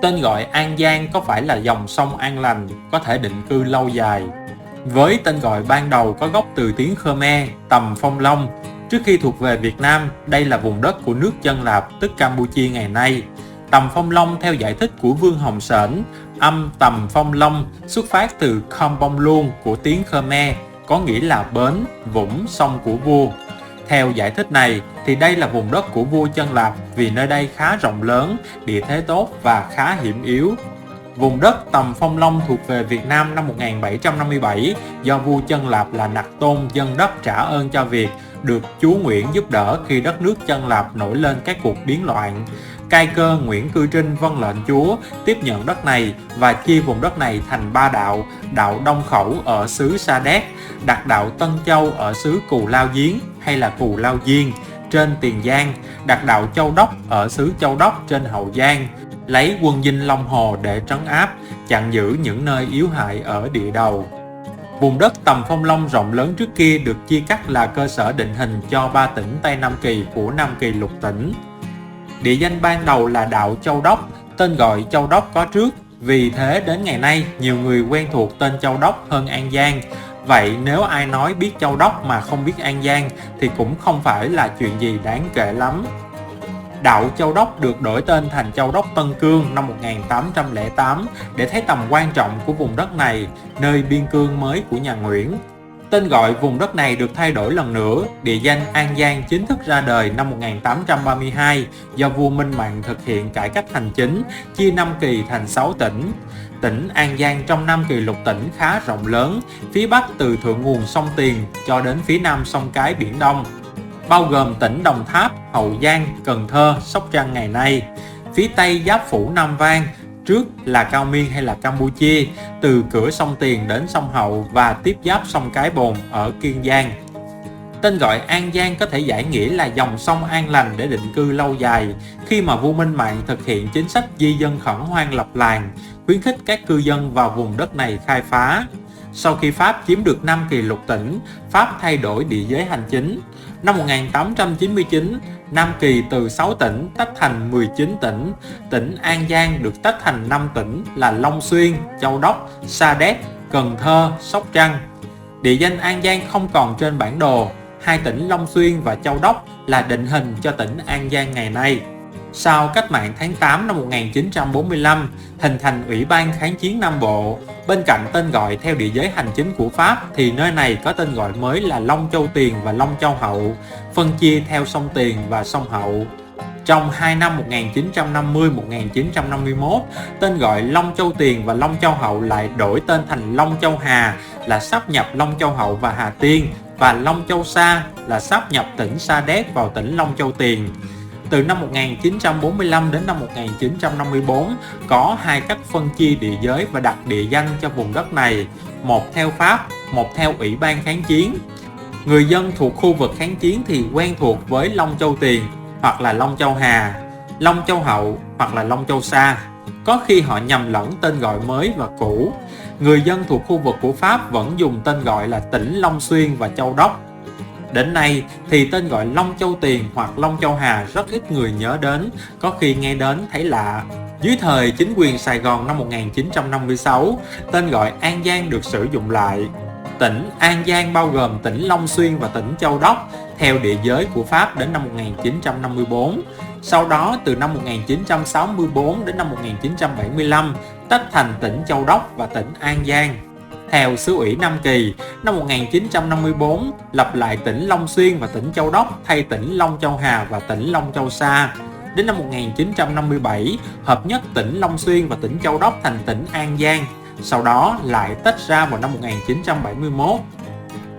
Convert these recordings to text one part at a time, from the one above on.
Tên gọi An Giang có phải là dòng sông an lành, có thể định cư lâu dài? Với tên gọi ban đầu có gốc từ tiếng Khmer, Tầm Phong Long, trước khi thuộc về Việt Nam, đây là vùng đất của nước Chân Lạp, tức Campuchia ngày nay. Tầm Phong Long theo giải thích của Vương Hồng Sển, âm Tầm Phong Long xuất phát từ Kampong Luông của tiếng Khmer, có nghĩa là bến, vũng, sông của vua. Theo giải thích này thì đây là vùng đất của vua Chân Lạp vì nơi đây khá rộng lớn, địa thế tốt và khá hiểm yếu. Vùng đất Tầm Phong Long thuộc về Việt Nam năm 1757 do vua Chân Lạp là Nặc Tôn dâng đất trả ơn cho Việt, được chúa Nguyễn giúp đỡ khi đất nước Chân Lạp nổi lên các cuộc biến loạn. Cai cơ Nguyễn Cư Trinh vâng lệnh chúa tiếp nhận đất này và chia vùng đất này thành 3 đạo: đạo Đông Khẩu ở xứ Sa Đéc, đặt đạo Tân Châu ở xứ Cù Lao Giếng hay là Cù Lao Diên trên Tiền Giang, đặt đạo Châu Đốc ở xứ Châu Đốc trên Hậu Giang, lấy quân Dinh Long Hồ để trấn áp, chặn giữ những nơi yếu hại ở địa đầu. Vùng đất Tầm Phong Long rộng lớn trước kia được chia cắt là cơ sở định hình cho 3 tỉnh Tây Nam Kỳ của Nam Kỳ lục tỉnh. Địa danh ban đầu là đạo Châu Đốc, tên gọi Châu Đốc có trước, vì thế đến ngày nay nhiều người quen thuộc tên Châu Đốc hơn An Giang. Vậy nếu ai nói biết Châu Đốc mà không biết An Giang thì cũng không phải là chuyện gì đáng kể lắm. Đạo Châu Đốc được đổi tên thành Châu Đốc Tân Cương năm 1808 để thấy tầm quan trọng của vùng đất này, nơi biên cương mới của nhà Nguyễn. Tên gọi vùng đất này được thay đổi lần nữa, địa danh An Giang chính thức ra đời năm 1832 do vua Minh Mạng thực hiện cải cách hành chính, chia Nam Kỳ thành 6 tỉnh. Tỉnh An Giang trong Nam Kỳ lục tỉnh khá rộng lớn, phía bắc từ thượng nguồn sông Tiền cho đến phía nam sông Cái Biển Đông, bao gồm tỉnh Đồng Tháp, Hậu Giang, Cần Thơ, Sóc Trăng ngày nay. Phía tây giáp phủ Nam Vang, trước là Cao Miên hay là Campuchia, từ cửa sông Tiền đến sông Hậu và tiếp giáp sông Cái Bồn ở Kiên Giang. Tên gọi An Giang có thể giải nghĩa là dòng sông an lành để định cư lâu dài, khi mà vua Minh Mạng thực hiện chính sách di dân khẩn hoang lập làng, khuyến khích các cư dân vào vùng đất này khai phá. Sau khi Pháp chiếm được Nam Kỳ lục tỉnh, Pháp thay đổi địa giới hành chính. Năm 1899, Nam Kỳ từ 6 tỉnh tách thành 19 tỉnh. Tỉnh An Giang được tách thành 5 tỉnh là Long Xuyên, Châu Đốc, Sa Đéc, Cần Thơ, Sóc Trăng. Địa danh An Giang không còn trên bản đồ. Hai tỉnh Long Xuyên và Châu Đốc là định hình cho tỉnh An Giang ngày nay. Sau cách mạng tháng 8 năm 1945, hình thành Ủy ban Kháng chiến Nam Bộ. Bên cạnh tên gọi theo địa giới hành chính của Pháp thì nơi này có tên gọi mới là Long Châu Tiền và Long Châu Hậu, phân chia theo sông Tiền và sông Hậu. Trong 2 năm 1950-1951, tên gọi Long Châu Tiền và Long Châu Hậu lại đổi tên thành Long Châu Hà, là sáp nhập Long Châu Hậu và Hà Tiên, và Long Châu Sa là sáp nhập tỉnh Sa Đéc vào tỉnh Long Châu Tiền. Từ năm 1945 đến năm 1954, có 2 cách phân chia địa giới và đặt địa danh cho vùng đất này, một theo Pháp, một theo Ủy ban Kháng chiến. Người dân thuộc khu vực kháng chiến thì quen thuộc với Long Châu Tiền hoặc là Long Châu Hà, Long Châu Hậu hoặc là Long Châu Sa. Có khi họ nhầm lẫn tên gọi mới và cũ. Người dân thuộc khu vực của Pháp vẫn dùng tên gọi là tỉnh Long Xuyên và Châu Đốc. Đến nay thì tên gọi Long Châu Tiền hoặc Long Châu Hà rất ít người nhớ đến, có khi nghe đến thấy lạ. Dưới thời chính quyền Sài Gòn năm 1956, tên gọi An Giang được sử dụng lại. Tỉnh An Giang bao gồm tỉnh Long Xuyên và tỉnh Châu Đốc theo địa giới của Pháp đến năm 1954. Sau đó từ năm 1964 đến năm 1975 tách thành tỉnh Châu Đốc và tỉnh An Giang. Theo xứ ủy Nam Kỳ, năm 1954 lập lại tỉnh Long Xuyên và tỉnh Châu Đốc thay tỉnh Long Châu Hà và tỉnh Long Châu Sa. Đến năm 1957, hợp nhất tỉnh Long Xuyên và tỉnh Châu Đốc thành tỉnh An Giang, sau đó lại tách ra vào năm 1971.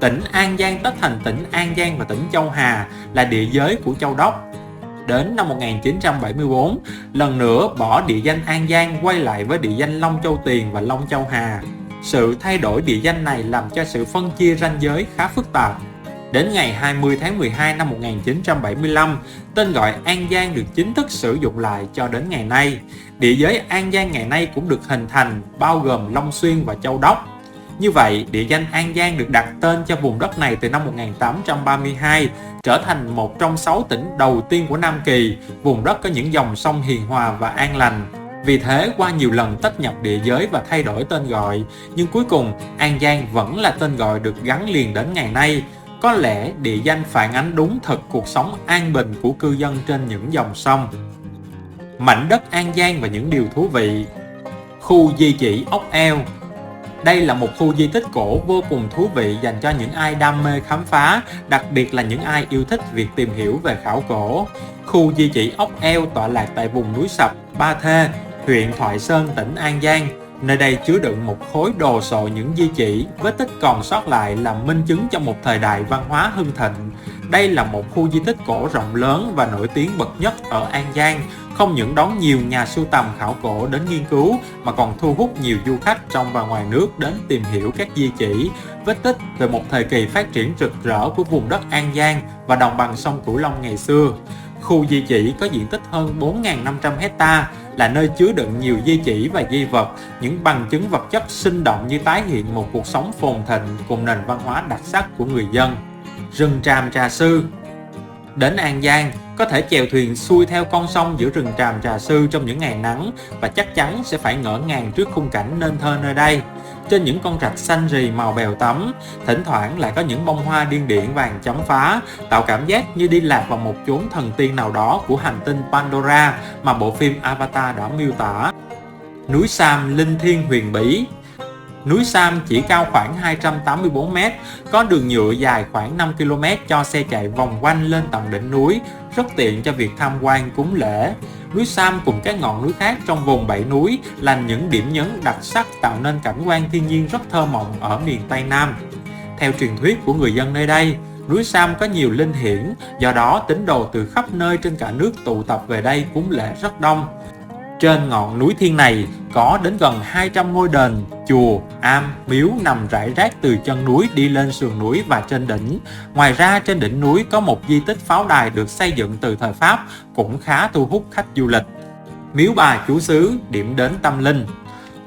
Tỉnh An Giang tách thành tỉnh An Giang và tỉnh Châu Hà là địa giới của Châu Đốc. Đến năm 1974, lần nữa bỏ địa danh An Giang quay lại với địa danh Long Châu Tiền và Long Châu Hà. Sự thay đổi địa danh này làm cho sự phân chia ranh giới khá phức tạp. Đến ngày 20 tháng 12 năm 1975, tên gọi An Giang được chính thức sử dụng lại cho đến ngày nay. Địa giới An Giang ngày nay cũng được hình thành, bao gồm Long Xuyên và Châu Đốc. Như vậy, địa danh An Giang được đặt tên cho vùng đất này từ năm 1832, trở thành một trong 6 tỉnh đầu tiên của Nam Kỳ, vùng đất có những dòng sông hiền hòa và an lành. Vì thế, qua nhiều lần tách nhập địa giới và thay đổi tên gọi, nhưng cuối cùng An Giang vẫn là tên gọi được gắn liền đến ngày nay. Có lẽ địa danh phản ánh đúng thực cuộc sống an bình của cư dân trên những dòng sông. Mảnh đất An Giang và những điều thú vị. Khu di chỉ Ốc Eo. Đây là một khu di tích cổ vô cùng thú vị dành cho những ai đam mê khám phá, đặc biệt là những ai yêu thích việc tìm hiểu về khảo cổ. Khu di chỉ Ốc Eo tọa lạc tại vùng núi Sập, Ba Thê, huyện Thoại Sơn, tỉnh An Giang. Nơi đây chứa đựng một khối đồ sộ những di chỉ, vết tích còn sót lại là minh chứng cho một thời đại văn hóa hưng thịnh. Đây là một khu di tích cổ rộng lớn và nổi tiếng bậc nhất ở An Giang, không những đón nhiều nhà sưu tầm khảo cổ đến nghiên cứu mà còn thu hút nhiều du khách trong và ngoài nước đến tìm hiểu các di chỉ, vết tích về một thời kỳ phát triển rực rỡ của vùng đất An Giang và đồng bằng sông Cửu Long ngày xưa. Khu di chỉ có diện tích hơn 4.500 hecta, là nơi chứa đựng nhiều di chỉ và di vật, những bằng chứng vật chất sinh động như tái hiện một cuộc sống phồn thịnh cùng nền văn hóa đặc sắc của người dân. Rừng Tràm Trà Sư. Đến An Giang, có thể chèo thuyền xuôi theo con sông giữa rừng Tràm Trà Sư trong những ngày nắng và chắc chắn sẽ phải ngỡ ngàng trước khung cảnh nên thơ nơi đây. Trên những con rạch xanh rì màu bèo tắm, thỉnh thoảng lại có những bông hoa điên điển vàng chấm phá, tạo cảm giác như đi lạc vào một chốn thần tiên nào đó của hành tinh Pandora mà bộ phim Avatar đã miêu tả. Núi Sam linh thiêng huyền bí. Núi Sam chỉ cao khoảng 284 m, có đường nhựa dài khoảng 5 km cho xe chạy vòng quanh lên tận đỉnh núi, rất tiện cho việc tham quan cúng lễ. Núi Sam cùng các ngọn núi khác trong vùng 7 núi là những điểm nhấn đặc sắc tạo nên cảnh quan thiên nhiên rất thơ mộng ở miền Tây Nam. Theo truyền thuyết của người dân nơi đây, núi Sam có nhiều linh hiển, do đó tín đồ từ khắp nơi trên cả nước tụ tập về đây cúng lễ rất đông. Trên ngọn núi thiên này có đến gần 200 ngôi đền, chùa, am, miếu nằm rải rác từ chân núi đi lên sườn núi và trên đỉnh. Ngoài ra trên đỉnh núi có một di tích pháo đài được xây dựng từ thời Pháp cũng khá thu hút khách du lịch. Miếu Bà Chúa Xứ, điểm đến tâm linh.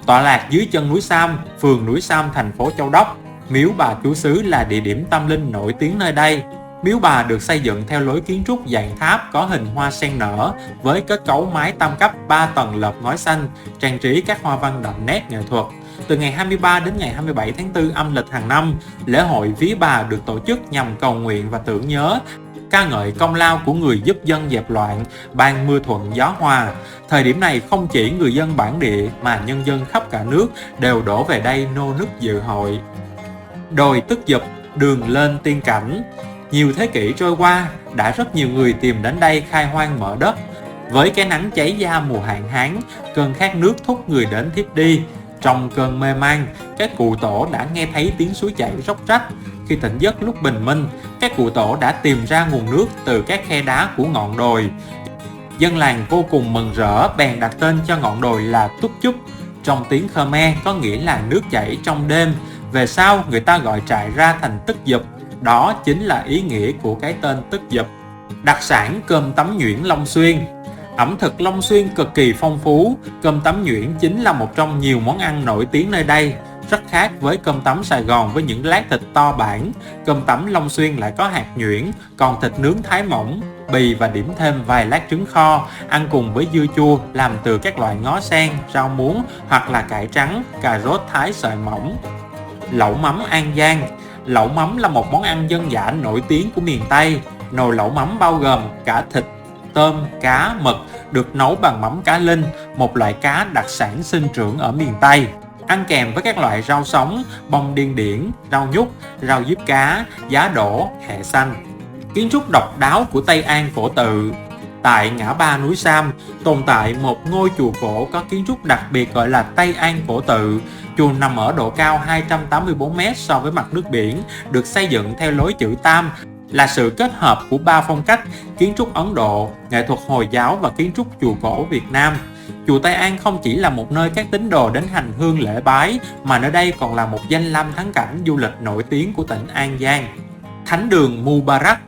Tọa lạc dưới chân núi Sam, phường núi Sam, thành phố Châu Đốc, Miếu Bà Chúa Xứ là địa điểm tâm linh nổi tiếng nơi đây. Miếu Bà được xây dựng theo lối kiến trúc dạng tháp có hình hoa sen nở với kết cấu mái tam cấp 3 tầng lợp ngói xanh, trang trí các hoa văn đậm nét nghệ thuật. Từ ngày 23 đến ngày 27 tháng 4 âm lịch hàng năm, lễ hội Vía Bà được tổ chức nhằm cầu nguyện và tưởng nhớ, ca ngợi công lao của người giúp dân dẹp loạn, ban mưa thuận gió hòa. Thời điểm này không chỉ người dân bản địa mà nhân dân khắp cả nước đều đổ về đây nô nức dự hội. Đồi Tức Giụp, đường lên tiên cảnh. Nhiều thế kỷ trôi qua, đã rất nhiều người tìm đến đây khai hoang mở đất. Với cái nắng cháy da mùa hạn hán, cơn khát nước thúc người đến thiếp đi. Trong cơn mê man, các cụ tổ đã nghe thấy tiếng suối chảy róc rách. Khi tỉnh giấc lúc bình minh, các cụ tổ đã tìm ra nguồn nước từ các khe đá của ngọn đồi. Dân làng vô cùng mừng rỡ bèn đặt tên cho ngọn đồi là Túc Chúc. Trong tiếng Khmer có nghĩa là nước chảy trong đêm. Về sau người ta gọi trại ra thành Tức Giụp. Đó chính là ý nghĩa của cái tên Tức Giụp. Đặc sản cơm tấm nhuyễn Long Xuyên. Ẩm thực Long Xuyên cực kỳ phong phú. Cơm tấm nhuyễn chính là một trong nhiều món ăn nổi tiếng nơi đây. Rất khác với cơm tấm Sài Gòn với những lát thịt to bản. Cơm tấm Long Xuyên lại có hạt nhuyễn, còn thịt nướng thái mỏng, bì và điểm thêm vài lát trứng kho, ăn cùng với dưa chua làm từ các loại ngó sen, rau muống hoặc là cải trắng, cà rốt thái sợi mỏng. Lẩu mắm An Giang. Lẩu mắm là một món ăn dân dã nổi tiếng của miền Tây. Nồi lẩu mắm bao gồm cả thịt, tôm, cá, mực, được nấu bằng mắm cá linh, một loại cá đặc sản sinh trưởng ở miền Tây. Ăn kèm với các loại rau sống, bông điên điển, rau nhút, rau diếp cá, giá đỗ, hẹ xanh. Kiến trúc độc đáo của Tây An cổ tự. Tại ngã ba núi Sam tồn tại một ngôi chùa cổ có kiến trúc đặc biệt gọi là Tây An cổ tự. Chùa nằm ở độ cao 284 m so với mặt nước biển, được xây dựng theo lối chữ Tam, là sự kết hợp của 3 phong cách: kiến trúc Ấn Độ, nghệ thuật Hồi giáo và kiến trúc chùa cổ Việt Nam. Chùa Tây An không chỉ là một nơi các tín đồ đến hành hương lễ bái, mà nơi đây còn là một danh lam thắng cảnh du lịch nổi tiếng của tỉnh An Giang. Thánh đường Mubarak.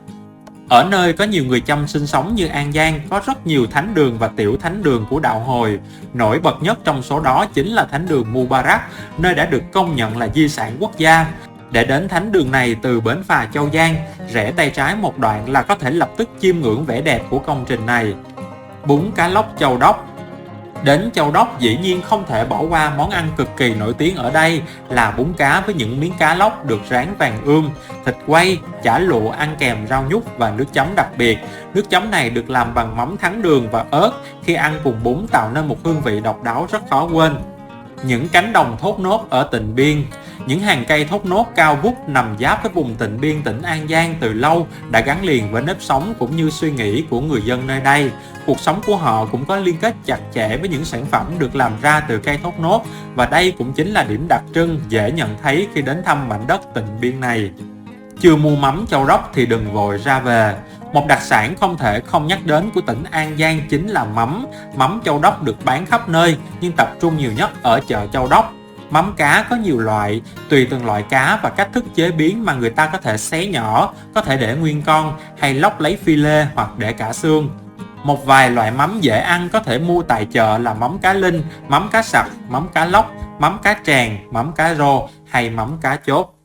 Ở nơi có nhiều người Chăm sinh sống như An Giang, có rất nhiều thánh đường và tiểu thánh đường của đạo Hồi. Nổi bật nhất trong số đó chính là thánh đường Mubarak, nơi đã được công nhận là di sản quốc gia. Để đến thánh đường này từ bến phà Châu Giang, rẽ tay trái một đoạn là có thể lập tức chiêm ngưỡng vẻ đẹp của công trình này. Bún cá lóc Châu Đốc. Đến Châu Đốc dĩ nhiên không thể bỏ qua món ăn cực kỳ nổi tiếng ở đây là bún cá với những miếng cá lóc được rán vàng ươm, thịt quay, chả lụa ăn kèm rau nhút và nước chấm đặc biệt. Nước chấm này được làm bằng mắm thắng đường và ớt, khi ăn cùng bún tạo nên một hương vị độc đáo rất khó quên. Những cánh đồng thốt nốt ở Tịnh Biên. Những hàng cây thốt nốt cao vút nằm giáp với vùng Tịnh Biên, tỉnh An Giang từ lâu đã gắn liền với nếp sống cũng như suy nghĩ của người dân nơi đây. Cuộc sống của họ cũng có liên kết chặt chẽ với những sản phẩm được làm ra từ cây thốt nốt, và đây cũng chính là điểm đặc trưng dễ nhận thấy khi đến thăm mảnh đất Tịnh Biên này. Chưa mua mắm Châu Đốc thì đừng vội ra về. Một đặc sản không thể không nhắc đến của tỉnh An Giang chính là mắm. Mắm Châu Đốc được bán khắp nơi nhưng tập trung nhiều nhất ở chợ Châu Đốc. Mắm cá có nhiều loại, tùy từng loại cá và cách thức chế biến mà người ta có thể xé nhỏ, có thể để nguyên con hay lóc lấy phi lê hoặc để cả xương. Một vài loại mắm dễ ăn có thể mua tại chợ là mắm cá linh, mắm cá sặc, mắm cá lóc, mắm cá tràng, mắm cá rô hay mắm cá chốt.